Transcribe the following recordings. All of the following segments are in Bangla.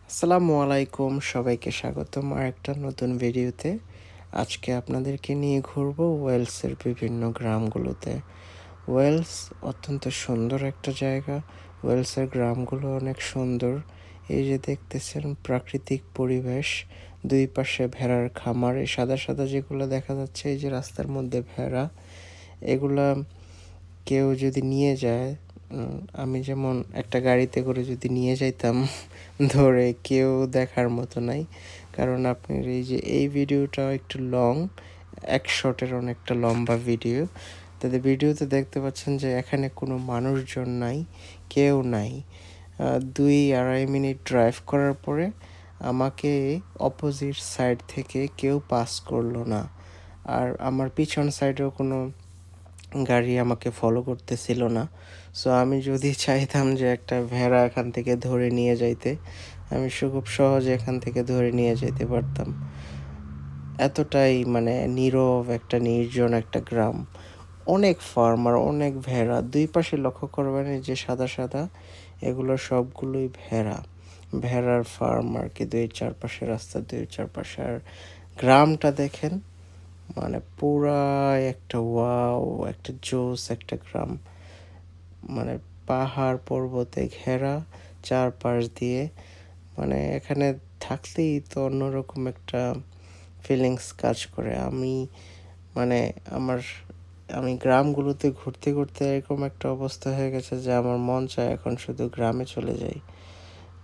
আসসালামু আলাইকুম, সবাইকে স্বাগতম আরেকটা নতুন ভিডিওতে। আজকে আপনাদেরকে নিয়ে ঘুরবো ওয়েলসের বিভিন্ন গ্রামগুলোতে। ওয়েলস অত্যন্ত সুন্দর একটা জায়গা। ওয়েলসের গ্রামগুলো অনেক সুন্দর। এই যে দেখতেছেন প্রাকৃতিক পরিবেশ, দুই পাশে ভেড়ার খামার, এই সাদা সাদা যেগুলো দেখা যাচ্ছে, এই যে রাস্তার মধ্যে ভেড়া, এগুলা কেউ যদি নিয়ে যায়, আমি যেমন একটা গাড়িতে করে যদি নিয়ে যাইতাম ধরে, কেউ দেখার মতো নাই। কারণ আপনার এই যে এই ভিডিওটা একটু লং, এক শটের অনেকটা লম্বা ভিডিও। তাদের ভিডিওতে দেখতে পাচ্ছেন যে এখানে কোনো মানুষজন নাই, কেউ নাই। 2-2.5 মিনিট ড্রাইভ করার পরে আমাকে অপোজিট সাইড থেকে কেউ পাস করলো না। আর আমার পিছন সাইডেও কোনো গাড়ি আমাকে ফলো করতেছিল না। সো আমি যদি চাইতাম যে একটা ভেড়া এখান থেকে ধরে নিয়ে যাইতে, আমি খুব সহজে এখান থেকে ধরে নিয়ে যেতে পারতাম। এতটাই মানে নীরব একটা নির্জন একটা গ্রাম। অনেক ফার্মার, অনেক ভেড়া, দুই পাশে লক্ষ্য করবেন এই যে সাদা সাদা, এগুলো সবগুলোই ভেড়া। ভেড়ার ফার্ম আর কি, দুই চারপাশে রাস্তা, দুই চারপাশে। আর গ্রামটা দেখেন, মানে পুরা একটা ওয়াও, একটা জোস একটা গ্রাম। মানে পাহাড় পর্বতে ঘেরা চারপাশ দিয়ে, মানে এখানে থাকলেই তো অন্যরকম একটা ফিলিংস কাজ করে। মানে আমার আমি গ্রামগুলোতে ঘুরতে ঘুরতে এরকম একটা অবস্থা হয়ে গেছে যে আমার মন চায় এখন শুধু গ্রামে চলে যাই।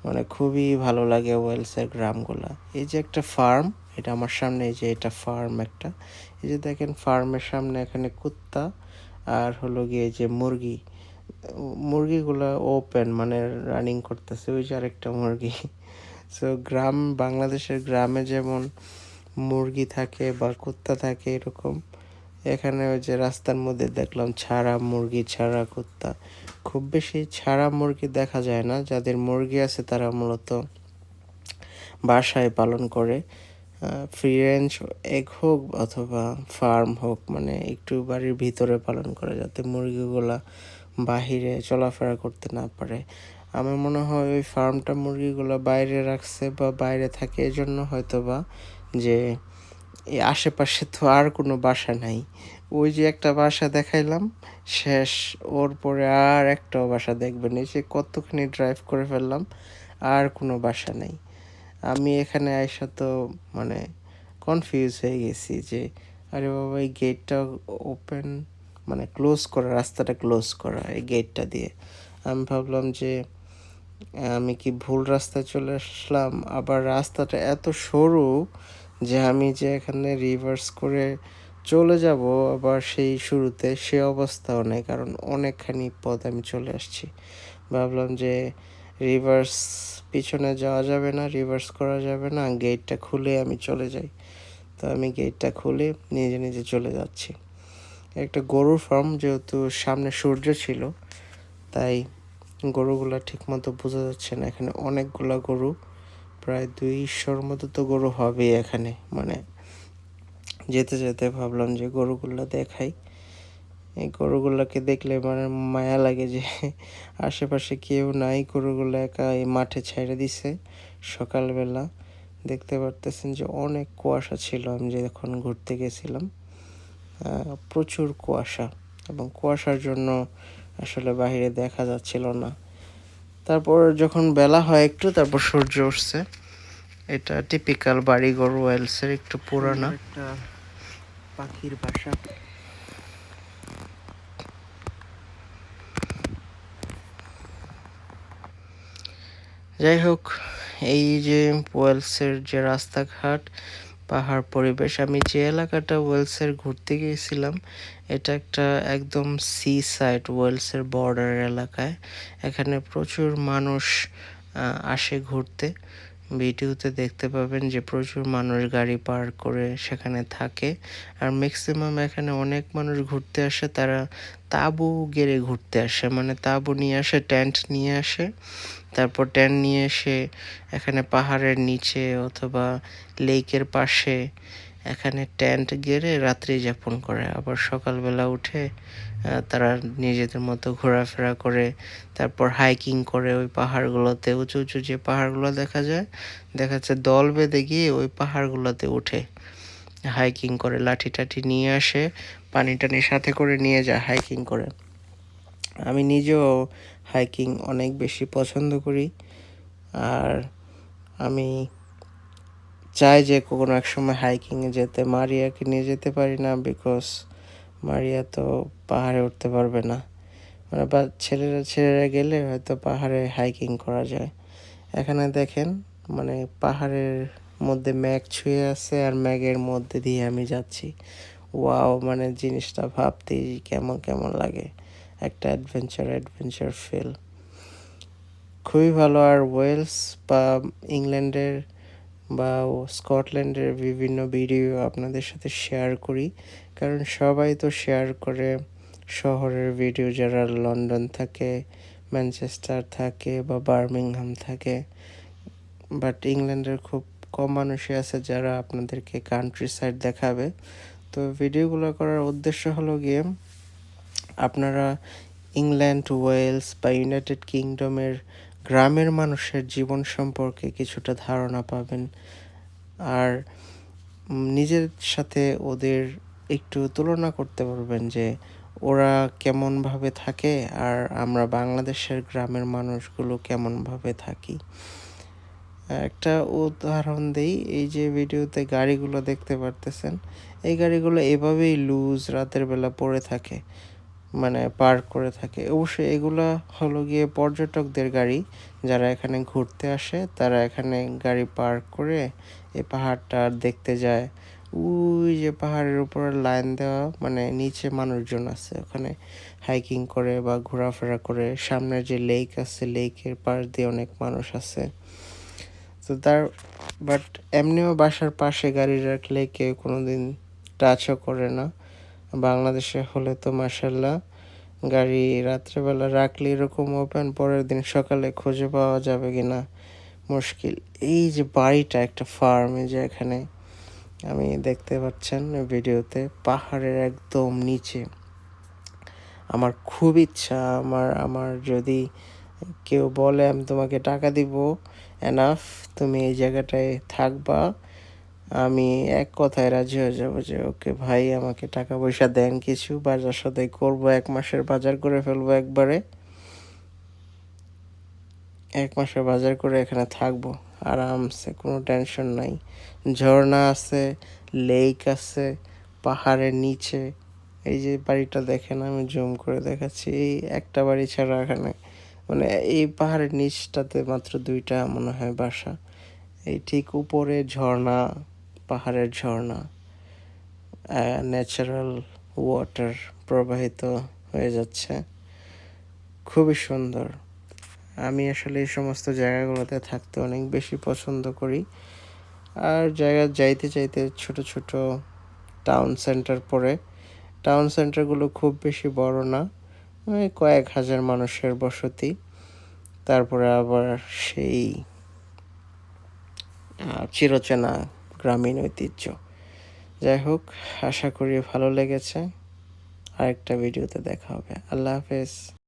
মানে খুবই ভালো লাগে ওয়েলসের গ্রামগুলা। এই যে একটা ফার্ম, এটা আমার সামনে, এই যে এটা ফার্ম একটা। এই যে দেখেন ফার্মের সামনে এখানে কুত্তা আর হলো গিয়ে যে মুরগিগুলা ওপেন, মানে রানিং করতেছে, ওই যে আরেকটা মুরগি। সো গ্রাম, বাংলাদেশের গ্রামে যেমন মুরগি থাকে বা কুত্তা থাকে, এরকম এখানে ওই যে রাস্তার মধ্যে দেখলাম ছাড়া মুরগি, ছাড়া কুত্তা। খুব বেশি ছাড়া মুরগি দেখা যায় না, যাদের মুরগি আছে তারা মূলত বাসায় পালন করে। ফ্রি রেঞ্জ এগ হোক অথবা ফার্ম হোক, মানে একটু বাড়ির ভিতরে পালন করে, যাতে মুরগিগুলা বাহিরে চলাফেরা করতে না পারে। আমার মনে হয় ওই ফার্মটা মুরগিগুলো বাইরে রাখছে বা বাইরে থাকে এজন্য হয়তো বা, যে এই আশেপাশে তো আর কোনো বাসা নাই। ওই যে একটা বাসা দেখাইলাম, শেষ। ওর পরে আর একটাও বাসা দেখবেন, এই যে কতখানি ড্রাইভ করে ফেললাম, আর কোনো বাসা নেই। আমি এখানে আইসা তো মানে কনফিউজ হয়ে গেছি যে আরে বাবা, এই গেটটা ওপেন, মানে ক্লোজ করা, রাস্তাটা ক্লোজ করা এই গেটটা দিয়ে। আমি ভাবলাম যে আমি কি ভুল রাস্তায় চলে আসলাম। আবার রাস্তাটা এত সরু যে আমি যে এখানে রিভার্স করে চলে যাব আবার সেই শুরুতে, সে অবস্থাও নেই, কারণ অনেকখানি পথ আমি চলে আসছি। ভাবলাম যে রিভার্স, পিছনে যাওয়া যাবে না, রিভার্স করা যাবে না, গেটটা খুলে আমি চলে যাই। তো আমি গেটটা খুলে নিজে নিজে চলে যাচ্ছি। একটা গরুর ফার্ম, যেহেতু সামনে সূর্য ছিল, তাই গরুগুলা ঠিকমতো বোঝা যাচ্ছে না। এখানে অনেকগুলা গরু, প্রায় 200-র মতো তো গরু হবেই এখানে। মানে যেতে যেতে ভাবলাম যে গরুগুলা দেখাই। এই গরুগুলাকে দেখলে মানে মায়া লাগে যে আশেপাশে কেউ নাই, গরুগুলো একা এই মাঠে ছেড়ে দিছে সকালবেলা। দেখতে পারতেছেন যে অনেক কুয়াশা ছিল আমি যখন ঘুরতে গেছিলাম, প্রচুর কুয়াশা, এবং কুয়াশার জন্য আসলে বাইরে দেখা যাচ্ছিল না। তারপর যখন বেলা হয় একটু, তারপর সূর্য উঠছে। এটা টিপিক্যাল বাড়িঘর ওয়েলসের, একটু পুরানা একটা পাখির বাসা। যাই হোক, এই যে ওয়েলসের যে রাস্তাঘাট, পাহাড় পরিবেশ, আমি যে এলাকাটা ওয়েলসের ঘুরতে গিয়েছিলাম, এটা একটা একদম সি সাইড, ওয়েলসের বর্ডার এলাকায়। এখানে প্রচুর মানুষ আসে ঘুরতে। ভিডিওতে দেখতে পাবেন যে প্রচুর মানুষ গাড়ি পার্ক করে সেখানে থাকে। আর ম্যাক্সিমাম এখানে অনেক মানুষ ঘুরতে আসে, তারা তাঁবু গেড়ে ঘুরতে আসে, মানে তাঁবু নিয়ে আসে, টেন্ট নিয়ে আসে। তারপর টেন্ট নিয়ে এসে এখানে পাহাড়ের নিচে অথবা লেকের পাশে এখানে টেন্ট গেড়ে রাত্রি যাপন করে, আবার সকালবেলা উঠে তারা নিজেদের মতো ঘোরাফেরা করে, তারপর হাইকিং করে ওই পাহাড়গুলোতে, উঁচু উঁচু যে পাহাড়গুলো দেখা যাচ্ছে দল বেঁধে গিয়ে ওই পাহাড়গুলোতে উঠে হাইকিং করে, লাঠি টাঠি নিয়ে আসে, পানি টানি সাথে করে নিয়ে যায় হাইকিং করে। আমি নিজেও হাইকিং অনেক বেশি পছন্দ করি, আর আমি চাই যে কোনো এক সময় হাইকিংয়ে যেতে। মারিয়াকে নিয়ে যেতে পারি না, বিকজ মারিয়া তো পাহাড়ে উঠতে পারবে না, মানে বা ছেলেরা গেলে হয়তো পাহাড়ে হাইকিং করা যায়। এখানে দেখেন, মানে পাহাড়ের মধ্যে মেঘ ছুঁয়ে আছে আর মেঘের মধ্যে দিয়ে আমি যাচ্ছি। ওয়াও, মানে জিনিসটা ভাবতেই কেমন কেমন লাগে, একটা অ্যাডভেঞ্চার ফিল, খুবই ভালো। আর ওয়েলস বা ইংল্যান্ডের বা স্কটল্যান্ডের বিভিন্ন ভিডিও আপনাদের সাথে শেয়ার করি, কারণ সবাই তো শেয়ার করে শহরের ভিডিও, যারা লন্ডন থাকে, ম্যানচেস্টার থাকে বা বার্মিংহাম থাকে, বাট ইংল্যান্ডের খুব কম মানুষই আছে যারা আপনাদেরকে কান্ট্রি সাইড দেখাবে। তো ভিডিওগুলো করার উদ্দেশ্য হলো গিয়ে আপনারা ইংল্যান্ড, ওয়েলস বা ইউনাইটেড কিংডমের গ্রামের মানুষের জীবন সম্পর্কে কিছুটা ধারণা পাবেন, আর নিজের সাথে ওদের একটু তুলনা করতে পারবেন যে ওরা কেমনভাবে থাকে আর আমরা বাংলাদেশের গ্রামের মানুষগুলো কেমনভাবে থাকি। একটা উদাহরণ দেই, এই যে ভিডিওতে গাড়িগুলো দেখতে পারতেছেন, এই গাড়িগুলো এভাবেই লুজ রাতের বেলা পড়ে থাকে, মানে পার্ক করে থাকে। অবশ্যই এগুলা হলো গিয়ে পর্যটকদের গাড়ি, যারা এখানে ঘুরতে আসে তারা এখানে গাড়ি পার্ক করে এই পাহাড়টা দেখতে যায়। ওই যে পাহাড়ের উপরে লাইন দেওয়া, মানে নিচে মানুষজন আছে ওখানে হাইকিং করে বা ঘোরাফেরা করে। সামনের যে লেক আছে, লেকের পাশ দিয়ে অনেক মানুষ আছে। তো বাট এমনিও বাসার পাশে গাড়ি রাখলে কেউ কোনোদিন টাচও করে না। বাংলাদেশে হলে তো মাশাল্লাহ, গাড়ি রাত্রেবেলা রাখলে এরকম ওপেন, পরের দিন সকালে খুঁজে পাওয়া যাবে কিনা মুশকিল। এই যে বাড়িটা একটা ফার্মে, যে এখানে আমি দেখতে পাচ্ছেন ভিডিওতে, পাহাড়ের একদম নিচে। আমার খুব ইচ্ছা, আমার যদি কেউ বলে আমি তোমাকে টাকা দিব এনাফ, তুমি এই জায়গাটায় থাকবা, আমি এক কথায় রাজি হয়ে যাবো যে ওকে ভাই, আমাকে টাকা পয়সা দেন, কিছু বাজার সদাই করবো, 1 মাসের বাজার করে ফেলবো একবারে, 1 মাসের বাজার করে এখানে থাকবো আরামসে, কোনো টেনশন নাই। ঝর্ণা আছে, লেক আছে পাহাড়ের নিচে। এই যে বাড়িটা দেখেন, আমি জুম করে দেখাচ্ছি, এই একটা বাড়ি ছাড়া এখানে, মানে এই পাহাড়ের নিচটাতে মাত্র 2টা মনে হয় বাসা। এই ঠিক উপরে ঝর্ণা, পাহাড়ের ঝর্ণা, ন্যাচারাল ওয়াটার প্রবাহিত হয়ে যাচ্ছে, খুবই সুন্দর। আমি আসলে এই সমস্ত জায়গাগুলোতে থাকতে অনেক বেশি পছন্দ করি। আর জায়গা যাইতে চাইতে ছোট ছোট টাউন সেন্টার পড়ে, টাউন সেন্টারগুলো খুব বেশি বড় না, ওই কয়েক হাজার মানুষের বসতি, তারপরে আবার সেই চিরচেনা গ্রামীণ ঐতিহ্য। যাই হোক, আশা করি ভালো লেগেছে। আরেকটা ভিডিওতে দেখা হবে। আল্লাহ হাফেজ।